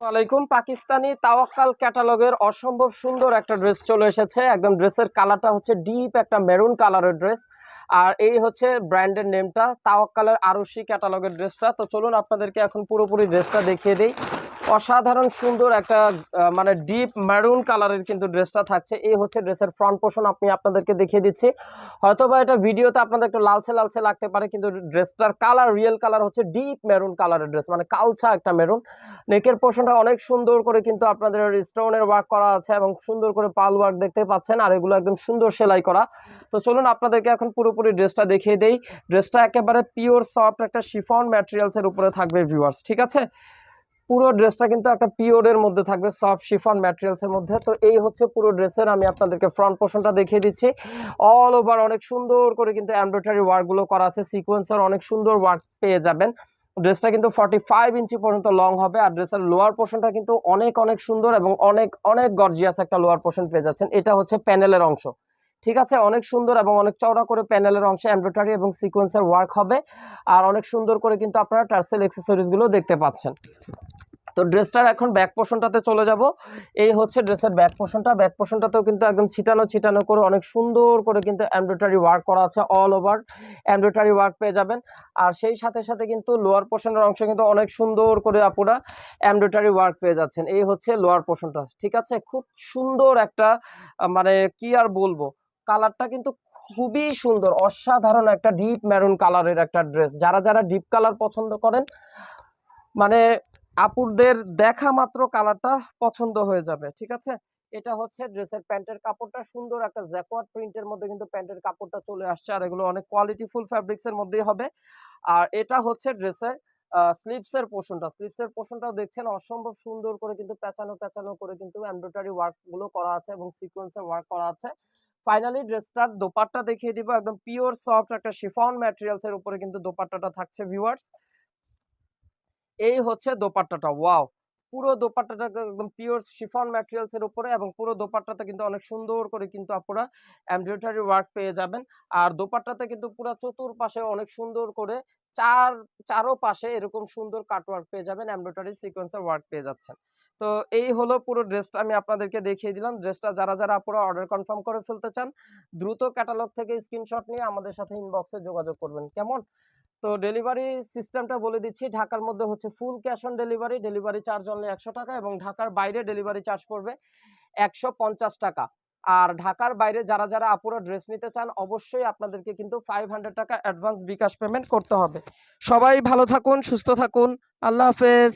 ওয়ালাইকুম। পাকিস্তানি তাওয়াক্কাল ক্যাটালগের অসম্ভব সুন্দর একটা ড্রেস চলে এসেছে। একদম ড্রেসের কালারটা হচ্ছে ডিপ একটা মেরুন কালারের ড্রেস। আর এই হচ্ছে ব্র্যান্ডের নেমটা তাওয়াক্কালের আরশি ক্যাটালগের ড্রেসটা। তো চলুন আপনাদেরকে এখন পুরোপুরি ড্রেসটা দেখিয়ে দিই। অসাধারণ সুন্দর একটা মানে ডিপ মেরুন কালারের কিন্তু ড্রেসটা থাকছে। এই হচ্ছে ড্রেসের ফ্রন্ট পোর্শন, আমি আপনাদেরকে দেখিয়ে দিচ্ছি। হয়তোবা এটা ভিডিওতে আপনাদের একটু লালচে লালচে লাগতে পারে, কিন্তু ড্রেসটার কালার রিয়েল কালার হচ্ছে ডিপ মেরুন কালারের ড্রেস, মানে কালচা একটা মেরুন। নেকের পোর্শনটা অনেক সুন্দর করে কিন্তু আপনাদের স্টোনের ওয়ার্ক করা আছে এবং সুন্দর করে পাল ওয়ার্ক দেখতে পাচ্ছেন, আর এগুলো একদম সুন্দর সেলাই করা। তো চলুন আপনাদেরকে এখন পুরোপুরি ড্রেসটা দেখিয়ে দেই। ড্রেসটা একেবারে পিওর সফট একটা শিফন ম্যাটেরিয়ালস এর উপরে থাকবে ভিউয়ার্স, ঠিক আছে। পুরো ড্রেসটা কিন্তু একটা পিওরের মধ্যে থাকবে, সফট শিফন ম্যাটেরিয়ালস এর মধ্যে। তো এই হচ্ছে পুরো ড্রেসের, আমি আপনাদেরকে ফ্রন্ট পোর্শনটা দেখিয়ে দিচ্ছি। অল ওভার অনেক সুন্দর করে কিন্তু এমব্রয়ডারি ওয়ার্ক গুলো করা আছে, সিকোয়েন্সের অনেক সুন্দর ওয়ার্ক পেয়ে যাবেন। ড্রেসটা কিন্তু 45 ইঞ্চি পর্যন্ত লং হবে। আর ড্রেসের লোয়ার পোর্শনটা কিন্তু অনেক অনেক সুন্দর এবং অনেক অনেক গর্জিয়াস একটা লোয়ার পোর্শন পেয়ে যাচ্ছেন। এটা হচ্ছে প্যানেলের অংশ, ঠিক আছে। অনেক সুন্দর এবং অনেক চওড়া করে প্যানেলের অংশে এমব্রয়ডারি এবং সিকোয়েন্সের ওয়ার্ক হবে। আর অনেক সুন্দর করে কিন্তু আপনারা টার্সেল অ্যাক্সেসরিজ গুলো দেখতে পাচ্ছেন। তো ড্রেসটার এখন ব্যাক পোর্শনটাতে চলে যাব। এই হচ্ছে ড্রেসের ব্যাক পোর্শনটা। ব্যাক পোর্শনটাতেও কিন্তু একদম ছিটানো ছিটানো করে অনেক সুন্দর করে কিন্তু এমব্রয়ডারি ওয়ার্ক করা আছে, অল ওভার এমব্রয়ডারি ওয়ার্ক পেয়ে যাবেন। আর সেই সাথে সাথে কিন্তু লোয়ার পোর্শনের অংশে কিন্তু অনেক সুন্দর করে আপুরা এমব্রয়ডারি ওয়ার্ক পেয়ে যাচ্ছেন। এই হচ্ছে লোয়ার পোর্শনটা, ঠিক আছে। খুব সুন্দর একটা মানে কি আর বলবো, কালারটা কিন্তু খুবই সুন্দর, অসাধারণ একটা ডিপ মেরুন কালারের একটা ড্রেস। যারা যারা ডিপ কালার পছন্দ করেন, মানে আপুরদের দেখা মাত্র কালারটা পছন্দ হয়ে যাবে, ঠিক আছে। এটা হচ্ছে ড্রেসের প্যান্টের কাপড়টা, সুন্দর একটা জ্যাকোয়ার্ড প্রিন্টের মধ্যে কিন্তু প্যান্টের কাপড়টা চলে আসছে। আর এগুলো অনেক কোয়ালিটিফুল ফ্যাব্রিক্স এর মধ্যেই হবে। আর এটা হচ্ছে ড্রেসের স্লিভসের পোর্শনটা। স্লিভসের পোর্শনটাও দেখছেন অসম্ভব সুন্দর করে কিন্তু পেঁচানো পেঁচানো করে কিন্তু এমব্রয়ডারি ওয়ার্ক গুলো করা আছে এবং সিকোয়েন্সের ওয়ার্ক করা আছে। ফাইনালি ড্রেসটার দোপাট্টা দেখিয়ে দিব। একদম পিওর সফট একটা শিফন ম্যাটেরিয়ালস এর উপরে কিন্তু দোপাট্টাটা থাকছে ভিউয়ার্স। এই হচ্ছে দোপাট্টাটা, ওয়াও। পুরো দোপাট্টাটা একদম পিওর শিফন ম্যাটেরিয়ালস এর উপরে, এবং পুরো দোপাট্টাতে কিন্তু অনেক সুন্দর করে কিন্তু আপনারা এমব্রয়ডারি ওয়ার্ক পেয়ে যাবেন। আর দোপাট্টাতে কিন্তু পুরো চতুর্পাশে অনেক সুন্দর করে চারোপাশে এরকম সুন্দর কাটওয়ার্ক পেয়ে যাবেন, এমব্রয়ডারি সিকোয়েন্সের ওয়ার্ক পেয়ে যাচ্ছেন। তো এই হলো পুরো ড্রেসটা, আমি আপনাদেরকে দেখিয়ে দিলাম। ড্রেসটা যারা যারা আপনারা অর্ডার কনফার্ম করে ফেলতে চান, দ্রুত ক্যাটালগ থেকে স্ক্রিনশট নিয়ে আমাদের সাথে ইনবক্সে যোগাযোগ করবেন, কেমন। তো ডেলিভারি সিস্টেমটা বলে দিচ্ছি। ঢাকার মধ্যে হচ্ছে full cash on delivery, delivery charge only 100 টাকা, এবং ঢাকার বাইরে ডেলিভারি চার্জ পড়বে 150 টাকা। আর ঢাকার বাইরে যারা যারা আপুরা ড্রেস নিতে চান, অবশ্যই আপনাদেরকে কিন্তু 500 টাকা অ্যাডভান্স বিকাশ পেমেন্ট করতে হবে। সবাই ভালো থাকুন, সুস্থ থাকুন, আল্লাহ হাফেজ।